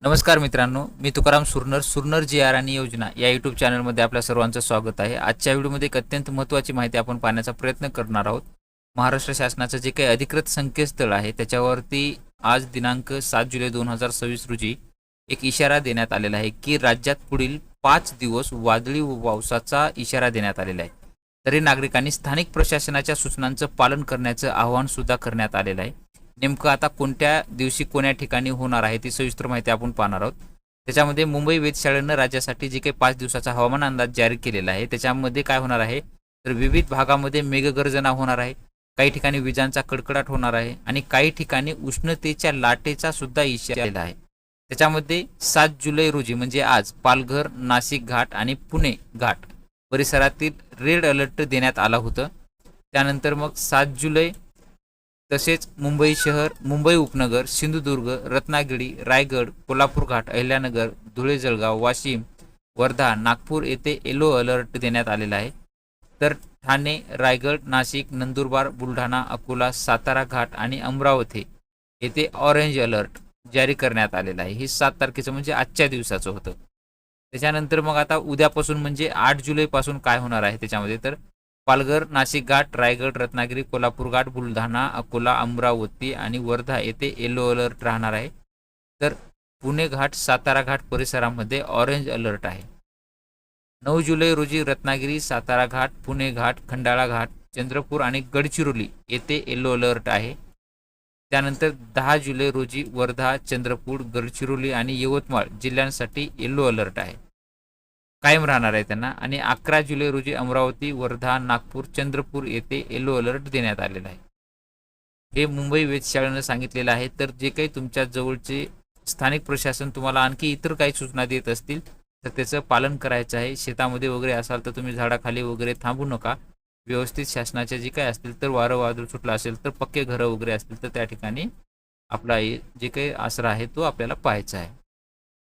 नमस्कार मित्रांनो, मी तुकाराम सुरनर जी आर आणि योजना या यूट्यूब चॅनलमध्ये आपल्या सर्वांचं स्वागत आहे। आजच्या व्हिडिओमध्ये एक अत्यंत महत्त्वाची माहिती आपण पाहण्याचा प्रयत्न करणार आहोत। महाराष्ट्र शासनाचं जे काही अधिकृत संकेतस्थळ आहे त्याच्यावरती आज दिनांक 7 जुलै 2026 रोजी एक इशारा देण्यात आलेला आहे की राज्यात पुढील 5 दिवस वादळी पावसाचा इशारा देण्यात आलेला आहे। तरी नागरिकांनी स्थानिक प्रशासनाच्या सूचनांचं पालन करण्याचं आवाहन सुद्धा करण्यात आलेलं आहे। नेमकं आता कोणत्या दिवशी कोण्या ठिकाणी होणार आहे ती सविस्तर माहिती आपण पाहणार आहोत। त्याच्यामध्ये मुंबई वेधशाळेनं राज्यासाठी जे काही 5 दिवसाचा हवामान अंदाज जारी केलेला आहे त्याच्यामध्ये काय होणार आहे तर विविध भागामध्ये मेघगर्जना होणार आहे, काही ठिकाणी विजांचा कडकडाट होणार आहे आणि काही ठिकाणी उष्णतेच्या लाटेचा सुद्धा इशारा दिला आहे। त्याच्यामध्ये 7 जुलै रोजी म्हणजे आज पालघर, नाशिक घाट आणि पुणे घाट परिसरातील रेड अलर्ट देण्यात आला होतं। त्यानंतर मग 7 जुलै तसेच मुंबई शहर, मुंबई उपनगर, सिंधुदुर्ग, रत्नागिरी, रायगड, कोल्हापूर घाट, अहिल्यानगर, धुळे, जळगाव, वाशिम, वर्धा, नागपूर येथे येलो अलर्ट देण्यात आलेला आहे। तर ठाणे, रायगड, नाशिक, नंदुरबार, बुलढाणा, अकोला, सातारा घाट आणि अमरावती येथे ऑरेंज अलर्ट जारी करण्यात आलेला आहे। ही 7 तारखेचं म्हणजे आजच्या दिवसाचं होतं। त्याच्यानंतर मग आता उद्यापासून म्हणजे 8 जुलै पासून काय होणार आहे त्याच्यामध्ये तर पालघर, नाशिक घाट, रायगड, रत्नागिरी, कोल्हापूर घाट, बुलढाणा, अकोला, अमरावती आणि वर्धा येथे येलो अलर्ट राहणार आहे। तर पुणे घाट, सातारा घाट परिसरामध्ये ऑरेंज अलर्ट आहे। 9 जुलै रोजी रत्नागिरी, सातारा घाट, पुणे घाट, खंडाळा घाट, चंद्रपूर आणि गडचिरोली येथे येलो अलर्ट आहे। त्यानंतर 10 जुलै रोजी वर्धा, चंद्रपूर, गडचिरोली आणि यवतमाळ जिल्ह्यांसाठी येलो अलर्ट आहे, कायम राहणार आहे त्यांना। आणि 11 जुलै रोजी अमरावती, वर्धा, नागपूर, चंद्रपूर येथे येलो अलर्ट देण्यात आलेला आहे। हे मुंबई वेधशाळेनं सांगितलेलं आहे। तर जे काही तुमच्या जवळचे स्थानिक प्रशासन तुम्हाला आणखी इतर काही सूचना देत असतील तर त्याचं पालन करायचं आहे। शेतामध्ये वगैरे असाल तर तुम्ही झाडाखाली वगैरे थांबू नका। व्यवस्थित शासनाचे जे काही असतील तर वारं वादळ सुटलं असेल तर पक्के घरं वगैरे असतील तर त्या ठिकाणी आपला जे काही आसरा आहे तो आपल्याला पाहायचा आहे।